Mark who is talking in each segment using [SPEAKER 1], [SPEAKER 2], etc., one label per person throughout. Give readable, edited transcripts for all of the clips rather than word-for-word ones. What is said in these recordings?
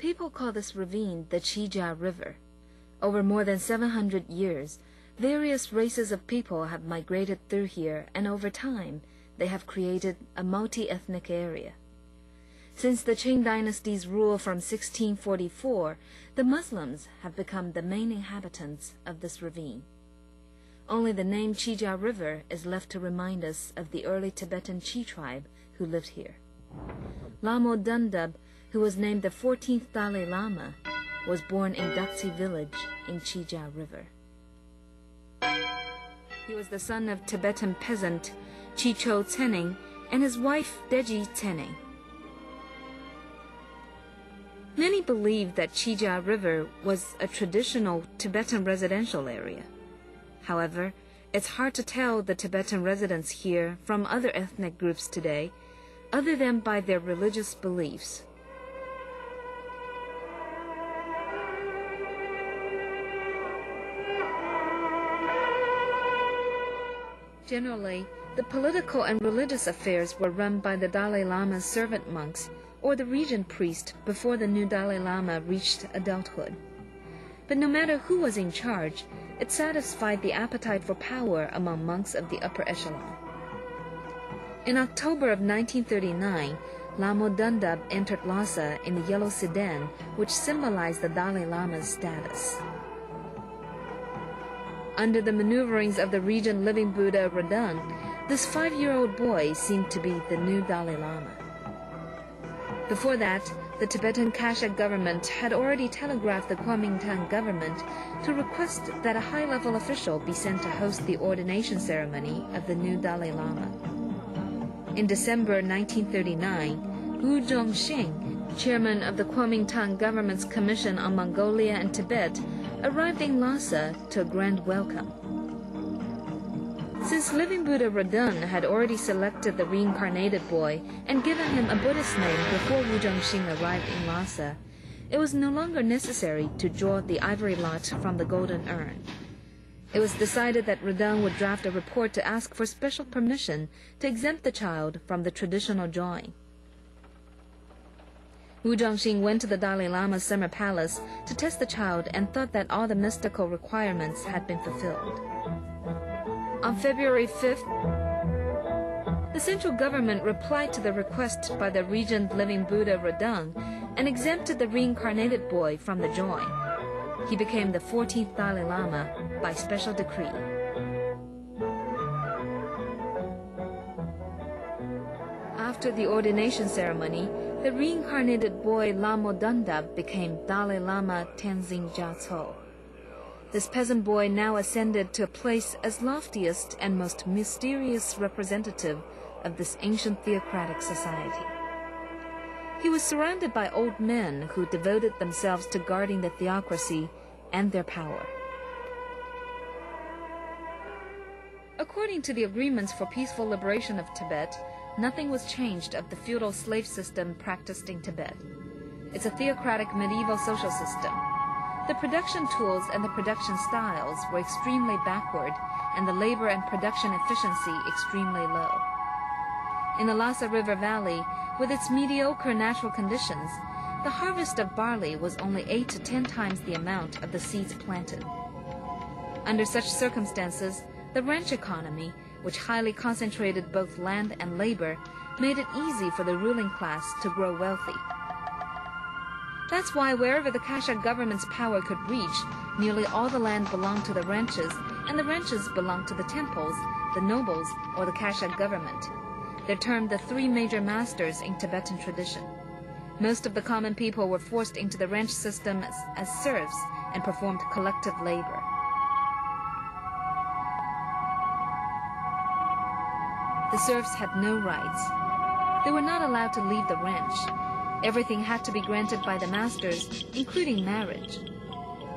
[SPEAKER 1] People call this ravine the Chija River. Over more than 700 years, various races of people have migrated through here, and over time, they have created a multi-ethnic area. Since the Qing dynasty's rule from 1644, the Muslims have become the main inhabitants of this ravine. Only the name Chija River is left to remind us of the early Tibetan Chi tribe who lived here. Lama Dundab, who was named the 14th Dalai Lama, was born in Daksi village in Chija River. He was the son of Tibetan peasant Chicho Tsening and his wife Deji Tsening. Many believe that Chija River was a traditional Tibetan residential area. However, it's hard to tell the Tibetan residents here from other ethnic groups today, other than by their religious beliefs. Generally, the political and religious affairs were run by the Dalai Lama's servant monks or the regent priest before the new Dalai Lama reached adulthood. But no matter who was in charge, it satisfied the appetite for power among monks of the upper echelon. In October of 1939, Lama Dundab entered Lhasa in the yellow sedan, which symbolized the Dalai Lama's status. Under the maneuverings of the regent living Buddha Radon, this 5-year-old boy seemed to be the new Dalai Lama. Before that, the Tibetan Kashag government had already telegraphed the Kuomintang government to request that a high-level official be sent to host the ordination ceremony of the new Dalai Lama. In December 1939, Wu Zhongxing, chairman of the Kuomintang government's Commission on Mongolia and Tibet, arrived in Lhasa to a grand welcome. Since living Buddha Radon had already selected the reincarnated boy and given him a Buddhist name before Wu Zhongxing arrived in Lhasa, it was no longer necessary to draw the ivory lot from the golden urn. It was decided that Radon would draft a report to ask for special permission to exempt the child from the traditional drawing. Wu Zhongxing went to the Dalai Lama's summer palace to test the child and thought that all the mystical requirements had been fulfilled. On February 5th, the central government replied to the request by the regent living Buddha Radon and exempted the reincarnated boy from the drawing. He became the 14th Dalai Lama by special decree. After the ordination ceremony, the reincarnated boy Lama Dundab became Dalai Lama Tenzin Gyatso. This peasant boy now ascended to a place as loftiest and most mysterious representative of this ancient theocratic society. He was surrounded by old men who devoted themselves to guarding the theocracy and their power. According to the agreements for peaceful liberation of Tibet, nothing was changed of the feudal slave system practiced in Tibet. It's a theocratic medieval social system. The production tools and the production styles were extremely backward, and the labor and production efficiency extremely low. In the Lhasa River Valley, with its mediocre natural conditions, the harvest of barley was only 8 to 10 times the amount of the seeds planted. Under such circumstances, the ranch economy, which highly concentrated both land and labor, made it easy for the ruling class to grow wealthy. That's why wherever the Kashag government's power could reach, nearly all the land belonged to the ranches, and the ranches belonged to the temples, the nobles, or the Kashag government. They're termed the 3 major masters in Tibetan tradition. Most of the common people were forced into the ranch system as serfs and performed collective labor. The serfs had no rights. They were not allowed to leave the ranch. Everything had to be granted by the masters, including marriage.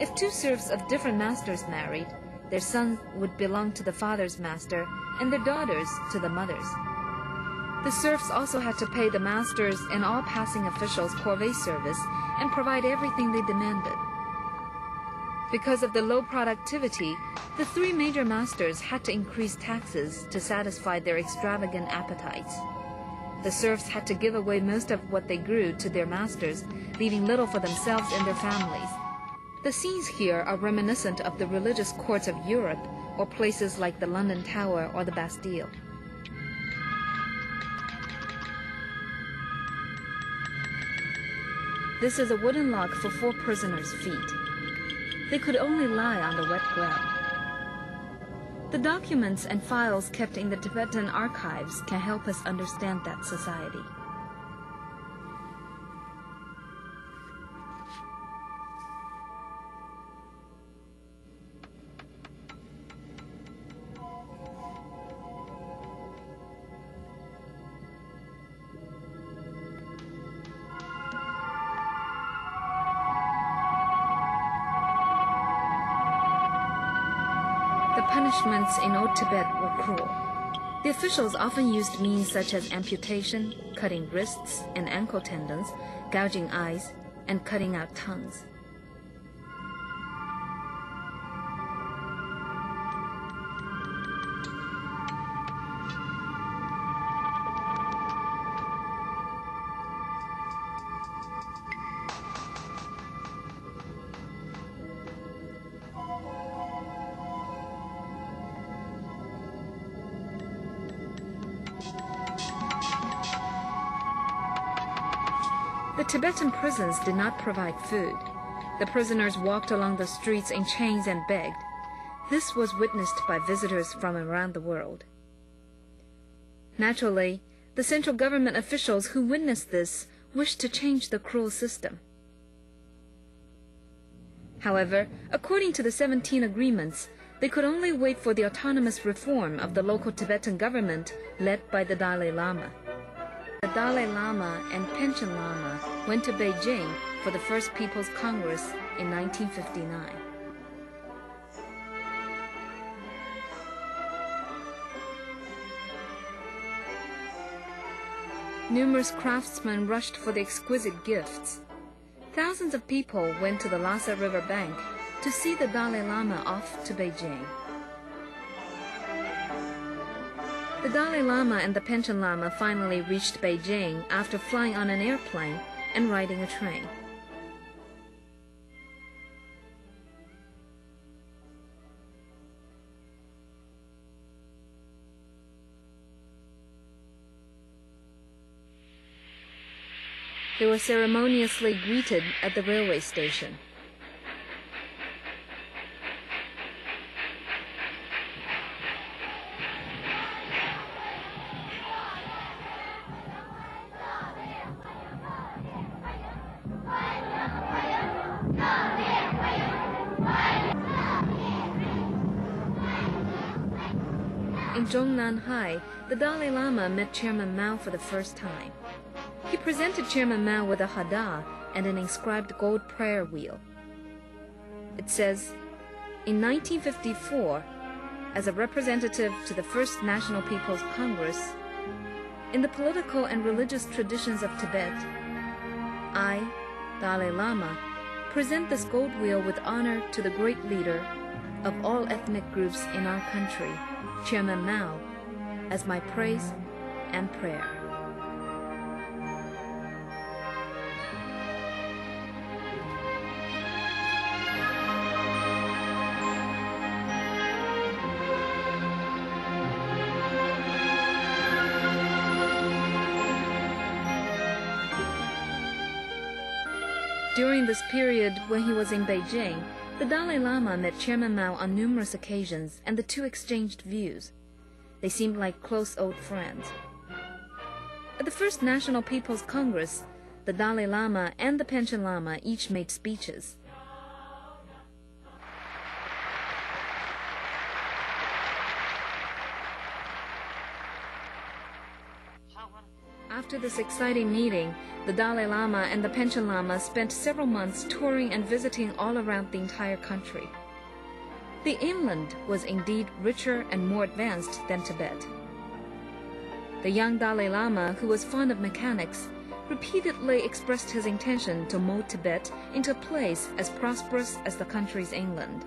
[SPEAKER 1] If 2 serfs of different masters married, their sons would belong to the father's master and their daughters to the mother's. The serfs also had to pay the masters and all passing officials corvée service and provide everything they demanded. Because of the low productivity, the 3 major masters had to increase taxes to satisfy their extravagant appetites. The serfs had to give away most of what they grew to their masters, leaving little for themselves and their families. The scenes here are reminiscent of the religious courts of Europe, or places like the London Tower or the Bastille. This is a wooden log for 4 prisoners' feet. They could only lie on the wet ground. The documents and files kept in the Tibetan archives can help us understand that society. Punishments in Old Tibet were cruel. The officials often used means such as amputation, cutting wrists and ankle tendons, gouging eyes, and cutting out tongues. The Tibetan prisons did not provide food. The prisoners walked along the streets in chains and begged. This was witnessed by visitors from around the world. Naturally, the central government officials who witnessed this wished to change the cruel system. However, according to the 17 agreements, they could only wait for the autonomous reform of the local Tibetan government led by the Dalai Lama. The Dalai Lama and Panchen Lama went to Beijing for the First People's Congress in 1959. Numerous craftsmen rushed for the exquisite gifts. Thousands of people went to the Lhasa River bank to see the Dalai Lama off to Beijing. The Dalai Lama and the Panchen Lama finally reached Beijing after flying on an airplane and riding a train. They were ceremoniously greeted at the railway station. In Zhongnanhai, the Dalai Lama met Chairman Mao for the first time. He presented Chairman Mao with a hada and an inscribed gold prayer wheel. It says, "In 1954, as a representative to the First National People's Congress, in the political and religious traditions of Tibet, I, Dalai Lama, present this gold wheel with honor to the great leader of all ethnic groups in our country, Chairman Mao, as my praise and prayer." During this period when he was in Beijing, the Dalai Lama met Chairman Mao on numerous occasions, and the two exchanged views. They seemed like close old friends. At the First National People's Congress, the Dalai Lama and the Panchen Lama each made speeches. After this exciting meeting, the Dalai Lama and the Panchen Lama spent several months touring and visiting all around the entire country. The inland was indeed richer and more advanced than Tibet. The young Dalai Lama, who was fond of mechanics, repeatedly expressed his intention to mold Tibet into a place as prosperous as the country's inland.